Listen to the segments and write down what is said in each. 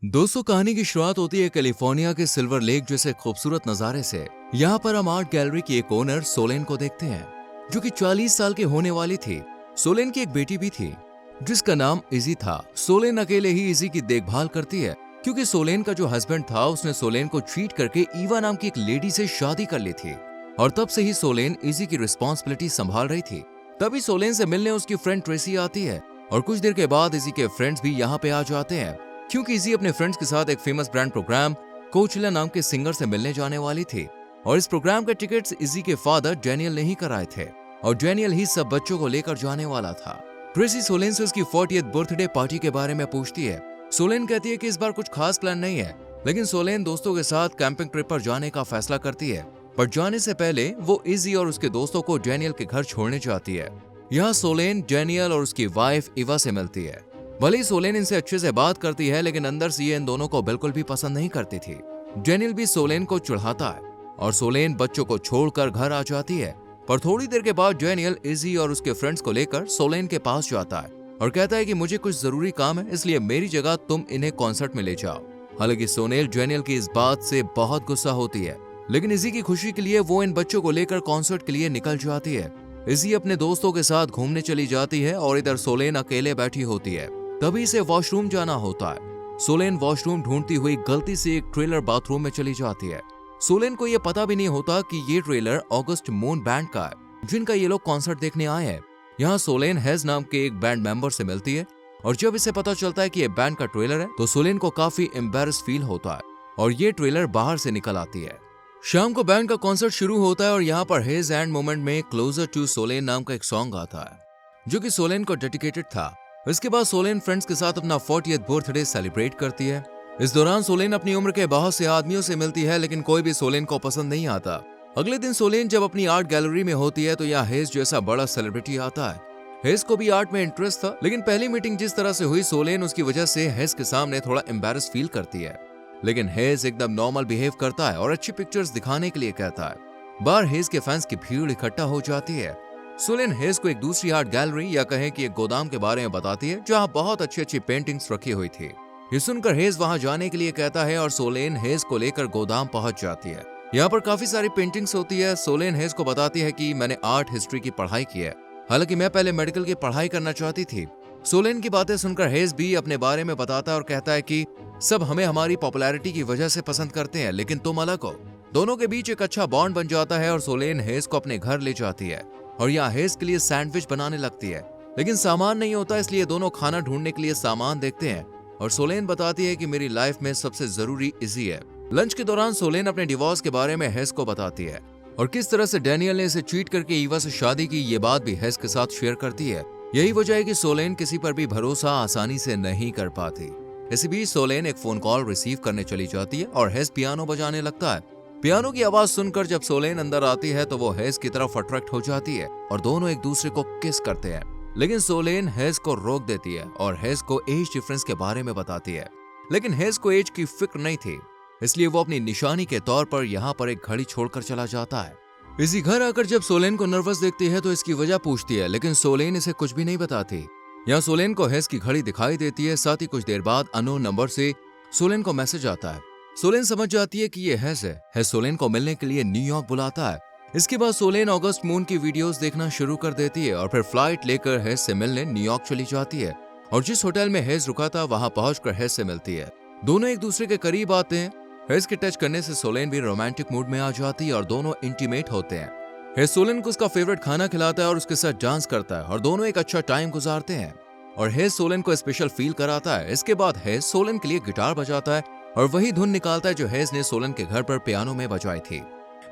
दोस्तों, कहानी की शुरुआत होती है कैलिफोर्निया के सिल्वर लेक जैसे खूबसूरत नजारे से। यहाँ पर हम आर्ट गैलरी की एक ओनर सोलेन को देखते हैं, जो कि 40 साल की होने वाली थी। सोलेन की एक बेटी भी थी, जिसका नाम इजी था। सोलेन अकेले ही इजी की देखभाल करती है, क्योंकि सोलेन का जो हस्बैंड था उसने सोलेन को चीट करके ईवा नाम की एक लेडी से शादी कर ली थी। और तब से ही सोलेन इजी की रिस्पॉन्सिबिलिटी संभाल रही थी। तभी सोलेन से मिलने उसकी फ्रेंड ट्रेसी आती है, और कुछ देर के बाद इजी के फ्रेंड्स भी यहाँ पे आ जाते हैं, क्योंकि इजी अपने फ्रेंड्स के साथ एक फेमस ब्रांड प्रोग्राम कोचेला नाम के सिंगर से मिलने जाने वाली थी। और इस प्रोग्राम के टिकट्स इजी के फादर डैनियल ने ही कराए थे, और डैनियल ही सब बच्चों को लेकर जाने वाला था। ट्रेसी सोलेन से उसकी 40th बर्थडे पार्टी के बारे में पूछती है। सोलेन कहती है कि इस बार कुछ खास प्लान नहीं है, लेकिन सोलेन दोस्तों के साथ कैंपिंग ट्रिप पर जाने का फैसला करती है। पर जाने से पहले वो इजी और उसके दोस्तों को डैनियल के घर छोड़ने जाती है। यहाँ सोलेन डैनियल और उसकी वाइफ इवा से मिलती है। भले ही सोलेन इनसे अच्छे से बात करती है, लेकिन अंदर से ये इन दोनों को बिल्कुल भी पसंद नहीं करती थी। डैनियल भी सोलेन को चिढ़ाता है, और सोलेन बच्चों को छोड़कर घर आ जाती है। पर थोड़ी देर के बाद डैनियल इजी और उसके फ्रेंड्स को लेकर सोलेन के पास जाता है और कहता है कि मुझे कुछ जरूरी काम है, इसलिए मेरी जगह तुम इन्हें कॉन्सर्ट में ले जाओ। हालांकि सोनेल डैनियल की इस बात से बहुत गुस्सा होती है, लेकिन इजी की खुशी के लिए वो इन बच्चों को लेकर कॉन्सर्ट के लिए निकल जाती है। इजी अपने दोस्तों के साथ घूमने चली जाती है, और इधर सोलेन अकेले बैठी होती है। तभी इसे वॉशरूम जाना होता है। सोलेन वॉशरूम ढूंढती हुई गलती से एक ट्रेलर बाथरूम में चली जाती है। सोलेन को यह पता भी नहीं होता कि ये ट्रेलर ऑगस्ट मून बैंड का है, जिनका ये लोग कॉन्सर्ट देखने आए हैं। यहाँ सोलेन हेज नाम के एक बैंड मेंबर से मिलती है, और जब इसे पता चलता है कि ये बैंड का ट्रेलर है, तो सोलेन को काफी एम्बैरस फील होता है, और ये ट्रेलर बाहर से निकल आती है। शाम को बैंड का कॉन्सर्ट शुरू होता है, और यहाँ पर हेज एंड मोमेंट में क्लोजर टू सोलेन नाम का एक सॉन्ग आता है, जो कि सोलेन को डेडिकेटेड था। इसके बाद सोलेन फ्रेंड्स के साथ अपना 40th बर्थडे सेलिब्रेट करती है। इस दौरान सोलेन अपनी उम्र के बहुत से आदमियों से मिलती है, लेकिन कोई भी सोलेन को पसंद नहीं आता। अगले दिन सोलेन जब अपनी आर्ट गैलरी में होती है, तो यहाँ हेज जैसा बड़ा सेलिब्रिटी आता है। हेज को भी आर्ट में इंटरेस्ट था, लेकिन पहली मीटिंग जिस तरह से हुई, सोलेन उसकी वजह से हेज के सामने थोड़ा एम्बैरस फील करती है। लेकिन हेज एकदम नॉर्मल बिहेव करता है और अच्छी पिक्चर्स दिखाने के लिए कहता है। बाहर हेज के फैंस की भीड़ इकट्ठा हो जाती है। सोलेन हेज को एक दूसरी आर्ट गैलरी या कहें कि एक गोदाम के बारे में बताती है, जहां बहुत अच्छी अच्छी पेंटिंग्स रखी हुई थी। ये सुनकर हेज वहां जाने के लिए कहता है, और सोलेन हेज को लेकर गोदाम पहुंच जाती है। यहाँ पर काफी सारी पेंटिंग्स होती है। सोलेन हेज को बताती है कि मैंने आर्ट हिस्ट्री की पढ़ाई की है, हालांकि मैं पहले मेडिकल की पढ़ाई करना चाहती थी। सोलेन की बातें सुनकर हेज भी अपने बारे में बताता है और कहता है कि सब हमें हमारी पॉपुलैरिटी की वजह से पसंद करते हैं, लेकिन तुम अलग हो। दोनों के बीच एक अच्छा बॉन्ड बन जाता है, और सोलेन हेज को अपने घर ले जाती है, और यहाँ हेज के लिए सैंडविच बनाने लगती है। लेकिन सामान नहीं होता, इसलिए दोनों खाना ढूंढने के लिए सामान देखते हैं, और सोलेन बताती है कि मेरी लाइफ में सबसे जरूरी इजी है। लंच के दौरान सोलेन अपने डिवोर्स के बारे में हेज को बताती है, और किस तरह से डैनियल ने इसे चीट करके ईवा से शादी की, ये बात भी हेज के साथ शेयर करती है। यही वजह है कि सोलेन किसी पर भी भरोसा आसानी से नहीं कर पाती। इसी बीच सोलेन एक फोन कॉल रिसीव करने चली जाती है, और हेज पियानो बजाने लगता है। पियानो की आवाज सुनकर जब सोलेन अंदर आती है, तो वो हेज की तरफ अट्रैक्ट हो जाती है, और दोनों एक दूसरे को किस करते हैं। लेकिन सोलेन हेज को रोक देती है, और हेज को एज डिफरेंस के बारे में बताती है। लेकिन हेज को एज की फिक्र नहीं थी, इसलिए वो अपनी निशानी के तौर पर यहाँ पर एक घड़ी छोड़कर चला जाता है। इसी घर आकर जब सोलेन को नर्वस देखती है, तो इसकी वजह पूछती है, लेकिन सोलेन इसे कुछ भी नहीं बताती। यहाँ सोलेन को हेज की घड़ी दिखाई देती है। साथ ही कुछ देर बाद अननोन नंबर से सोलेन को मैसेज आता है। सोलेन समझ जाती है कि ये हेज है। हेज सोलेन को मिलने के लिए न्यूयॉर्क बुलाता है। इसके बाद सोलेन अगस्त मून की वीडियोस देखना शुरू कर देती है, और फिर फ्लाइट लेकर हेज से मिलने न्यूयॉर्क चली जाती है, और जिस होटल में हेज रुका था वहां पहुंचकर हेज से मिलती है। दोनों एक दूसरे के करीब आते हैं। हेज के टच करने से सोलेन भी रोमांटिक मूड में आ जाती है, और दोनों इंटीमेट होते हैं। हेज सोलेन को उसका फेवरेट खाना खिलाता है और उसके साथ डांस करता है, और दोनों एक अच्छा टाइम गुजारते हैं, और हेज सोलेन को स्पेशल फील कराता है। इसके बाद हेज सोलेन के लिए गिटार बजाता है, और वही धुन निकालता है जो हेज ने सोलेन के घर पर पियानो में बजाई थी।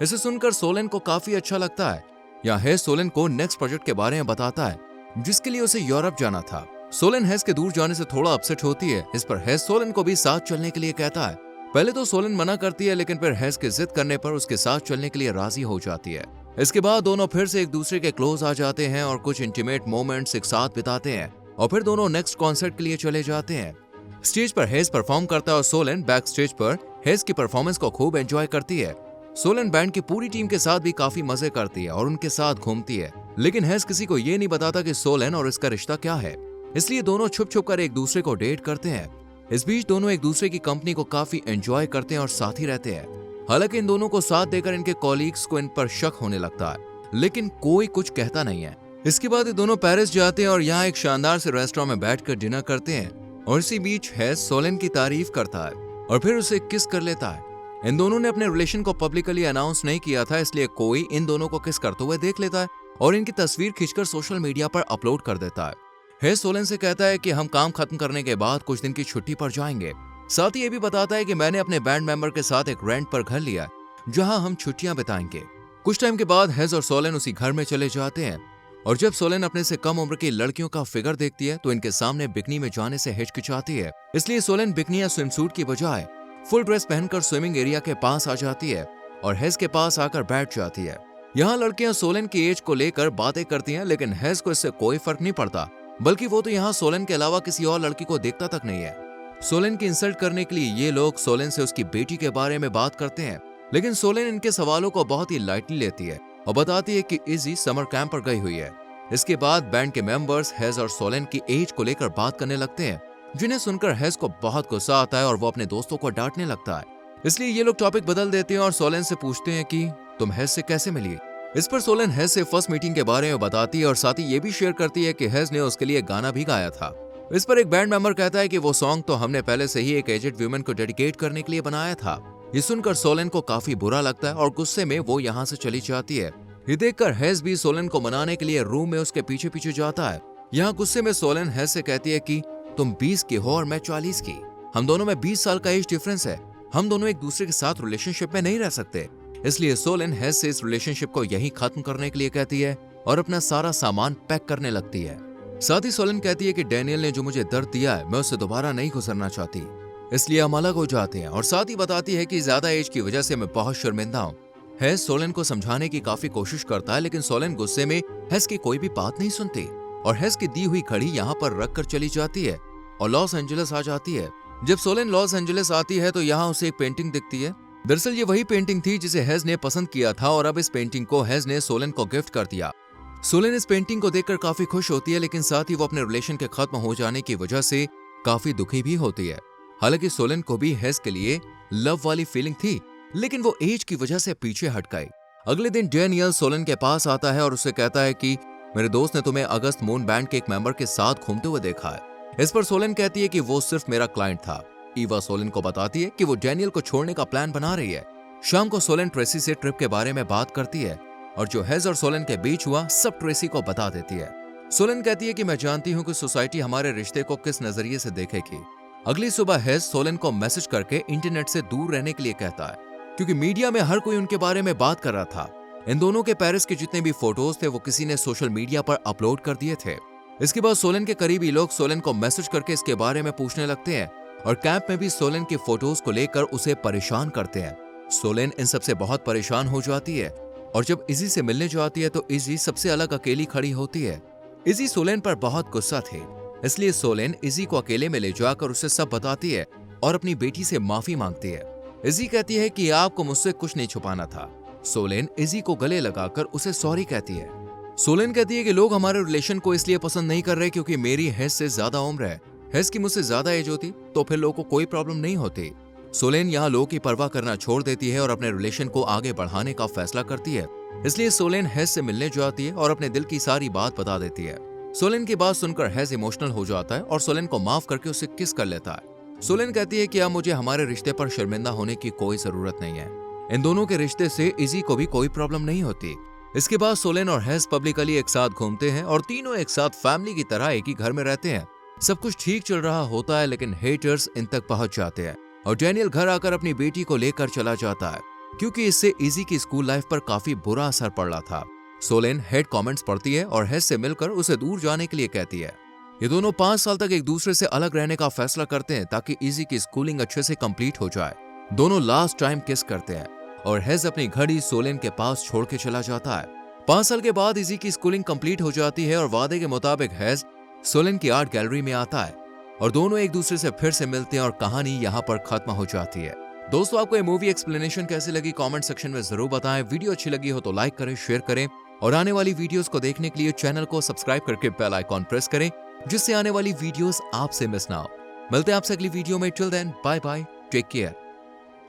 इसे सुनकर सोलेन को काफी अच्छा लगता है। यहाँ हेज सोलेन को नेक्स्ट प्रोजेक्ट के बारे में बताता है, जिसके लिए उसे यूरोप जाना था। सोलेन हेज के दूर जाने से थोड़ा अपसेट होती है। इस पर हेज सोलेन को भी साथ चलने के लिए कहता है। पहले तो सोलेन मना करती है, लेकिन फिर हेज के जिद करने पर उसके साथ चलने के लिए राजी हो जाती है। इसके बाद दोनों फिर से एक दूसरे के क्लोज आ जाते हैं, और कुछ इंटीमेट मोमेंट्स एक साथ बिताते हैं, और फिर दोनों नेक्स्ट कॉन्सर्ट के लिए चले जाते हैं। स्टेज पर हेज परफॉर्म करता है, और सोलेन बैक स्टेज पर हेज की परफॉर्मेंस को खूब एंजॉय करती है। सोलेन बैंड की पूरी टीम के साथ भी काफी मजे करती है, और उनके साथ घूमती है। लेकिन हेज किसी को ये नहीं बताता कि सोलेन और इसका रिश्ता क्या है, इसलिए दोनों छुप छुप कर एक दूसरे को डेट करते हैं। इस बीच दोनों एक दूसरे की कंपनी को काफी एंजॉय करते हैं और साथ ही रहते हैं। हालांकि इन दोनों को साथ देकर इनके कॉलीग्स को इन पर शक होने लगता है, लेकिन कोई कुछ कहता नहीं है। इसके बाद ये दोनों पेरिस जाते हैं और यहाँ एक शानदार से रेस्टोरेंट में बैठकर डिनर करते हैं और इसी बीच हेस सोलेन की तारीफ करता है और फिर उसे किस कर लेता है। इन दोनों ने अपने रिलेशन को पब्लिकली अनाउंस नहीं किया था, इसलिए कोई इन दोनों को किस करते हुए देख लेता है और इनकी तस्वीर खींचकर सोशल मीडिया पर अपलोड कर देता है। हेस सोलेन से कहता है कि हम काम खत्म करने के बाद कुछ दिन की छुट्टी पर जाएंगे। साथ ही ये भी बताता है कि मैंने अपने बैंड मेंबर के साथ एक रेंट पर घर लिया जहां हम छुट्टियां बिताएंगे। कुछ टाइम के बाद हेस और सोलेन उसी घर में चले जाते हैं और जब सोलेन अपने से कम उम्र की लड़कियों का फिगर देखती है तो इनके सामने बिकनी में जाने से हिचकिचाती है। इसलिए सोलेन बिकनी या स्विमसूट की बजाय फुल ड्रेस पहनकर स्विमिंग एरिया के पास आ जाती है और हेस के पास आकर बैठ जाती है। यहाँ लड़कियां सोलेन की एज को लेकर बातें करती हैं, लेकिन हेस को इससे कोई फर्क नहीं पड़ता, बल्कि वो तो यहाँ सोलेन के अलावा किसी और लड़की को देखता तक नहीं है। सोलेन की इंसल्ट करने के लिए ये लोग सोलेन से उसकी बेटी के बारे में बात करते हैं, लेकिन सोलेन इनके सवालों को बहुत ही लाइटली लेती है और बताती है कि इजी समर कैंप पर गई हुई है। इसके बाद बैंड के मेंबर्स हेस और सोलेन की एज को लेकर बात करने लगते हैं, जिन्हें सुनकर हेस को बहुत गुस्सा आता है और वो अपने दोस्तों को डांटने लगता है। इसलिए ये लोग टॉपिक बदल देते हैं और सोलेन से पूछते हैं कि तुम हेस से कैसे मिली। इस पर सोलेन हेस से फर्स्ट मीटिंग के बारे में बताती है और साथ ही ये भी शेयर करती है कि हेस ने उसके लिए गाना भी गाया था। इस पर एक बैंड मेंबर कहता है कि वो सॉन्ग तो हमने पहले से ही एक एजेड वुमेन को डेडिकेट करने के लिए बनाया था। ये सुनकर सोलेन को काफी बुरा लगता है और गुस्से में वो यहाँ से चली जाती है। ये देखकर हेस भी सोलेन को मनाने के लिए रूम में उसके पीछे पीछे जाता है। यहाँ गुस्से में सोलेन हेस से कहती है कि तुम 20 की हो और मैं 40 की, हम दोनों में 20 साल का एज डिफरेंस है, हम दोनों एक दूसरे के साथ रिलेशनशिप में नहीं रह सकते। इसलिए सोलेन हेस से इस रिलेशनशिप को यहीं खत्म करने के लिए कहती है और अपना सारा सामान पैक करने लगती है। साथ ही सोलेन कहती है कि डैनियल ने जो मुझे दर्द दिया है मैं उससे दोबारा नहीं गुजरना चाहती, इसलिए हम अलग हो जाते हैं। और साथ ही बताती है कि ज्यादा एज की वजह से मैं बहुत शर्मिंदा हूँ। हेस सोलेन को समझाने की काफी कोशिश करता है, लेकिन सोलेन गुस्से में हेस की कोई भी बात नहीं सुनती और हेस की दी हुई घड़ी यहाँ पर रख कर चली जाती है और लॉस एंजलिस आ जाती है। जब सोलेन लॉस एंजलिस आती है तो यहाँ उसे एक पेंटिंग दिखती है। दरअसल ये वही पेंटिंग थी जिसे हेस ने पसंद किया था और अब इस पेंटिंग को हेस ने सोलेन को गिफ्ट कर दिया। सोलेन इस पेंटिंग को देखकर काफी खुश होती है, लेकिन साथ ही वो अपने रिलेशन के खत्म हो जाने की वजह से काफी दुखी भी होती है। हालांकि सोलेन को भी हेस के लिए लव वाली फीलिंग थी, लेकिन वो एज की वजह से पीछे हट गई। अगले दिन डैनियल सोलेन के पास आता है और उसे कहता है कि मेरे दोस्त ने तुम्हें अगस्त मून बैंड के एक मेंबर के साथ घूमते हुए देखा है। इस पर सोलेन कहती है कि वो सिर्फ मेरा क्लाइंट था। ईवा सोलेन को बताती है कि वो डैनियल को छोड़ने का प्लान बना रही है। शाम को सोलेन ट्रेसी से ट्रिप के बारे में बात करती है और जो हेस और सोलेन के बीच हुआ सब ट्रेसी को बता देती है। सोलेन कहती है कि मैं जानती हूँ कि सोसाइटी हमारे रिश्ते को किस नजरिए से देखेगी। अगली सुबह हेस सोलेन को मैसेज करके इंटरनेट से दूर रहने के लिए कहता है, क्योंकि मीडिया में हर कोई उनके बारे में बात कर रहा था। इन दोनों के पेरिस के जितने भी फोटोज थे वो किसी ने सोशल मीडिया पर अपलोड कर दिए थे। इसके बाद सोलेन के करीबी लोग सोलेन को मैसेज करके इसके बारे में पूछने लगते हैं और कैंप में भी सोलेन के फोटोज को लेकर उसे परेशान करते हैं। सोलेन इन सबसे बहुत परेशान हो जाती है और जब इजी से मिलने जाती है तो इजी सबसे अलग अकेली खड़ी होती है। इजी सोलेन पर बहुत गुस्सा थी, इसलिए सोलेन इजी को अकेले में ले जाकर उसे सब बताती है और अपनी बेटी से माफी मांगती है। इजी कहती है कि आपको मुझसे कुछ नहीं छुपाना था। सोलेन इजी को गले लगाकर उसे सॉरी कहती है। सोलेन कहती है कि लोग हमारे रिलेशन को इसलिए पसंद नहीं कर रहे क्योंकि मेरी हेस से ज्यादा उम्र है। हेस की मुझसे ज्यादा एज होती तो फिर लोगों को कोई प्रॉब्लम नहीं होती। सोलेन यहाँ लोगों की परवाह करना छोड़ देती है और अपने रिलेशन को आगे बढ़ाने का फैसला करती है। इसलिए सोलेन हेस से मिलने जाती है और अपने दिल की सारी बात बता देती है। सोलेन की बात सुनकर हेस इमोशनल हो जाता है और सोलेन को माफ करके उसे किस कर लेता है। सोलेन कहती है कि अब मुझे हमारे रिश्ते पर शर्मिंदा होने की कोई जरूरत नहीं है। इन दोनों के रिश्ते से इजी को भी कोई प्रॉब्लम नहीं होती। इसके बाद सोलेन और हेस पब्लिकली एक साथ घूमते हैं और तीनों एक साथ फैमिली की तरह एक ही घर में रहते हैं। सब कुछ ठीक चल रहा होता है, लेकिन हेटर्स इन तक पहुंच जाते हैं और डैनियल घर आकर अपनी बेटी को लेकर चला जाता है, क्योंकि इससे इजी की स्कूल लाइफ पर काफी बुरा असर पड़ रहा था। सोलेन हेट कमेंट्स पढ़ती है और हेस से मिलकर उसे दूर जाने के लिए कहती है। ये दोनों 5 साल तक एक दूसरे से अलग रहने का फैसला करते हैं ताकि इजी की स्कूलिंग अच्छे से कंप्लीट हो जाए। दोनों लास्ट टाइम किस करते हैं और हेस अपनी घड़ी सोलेन के पास छोड़ के चला जाता है। 5 साल के बाद इजी की स्कूलिंग कंप्लीट हो जाती है और वादे के मुताबिक हेस सोलेन की आर्ट गैलरी में आता है और दोनों एक दूसरे से फिर से मिलते हैं और कहानी यहाँ पर खत्म हो जाती है। दोस्तों, आपको ये मूवी एक्सप्लेनेशन कैसी लगी कमेंट सेक्शन में जरूर बताएं। वीडियो अच्छी लगी हो तो लाइक करें, शेयर करें और आने वाली वीडियोस को देखने के लिए चैनल को सब्सक्राइब करके बेल आइकॉन प्रेस करें, जिससे आने वाली वीडियोस आपसे मिस ना हो। मिलते हैं आपसे अगली वीडियो में। Till then bye bye, take care.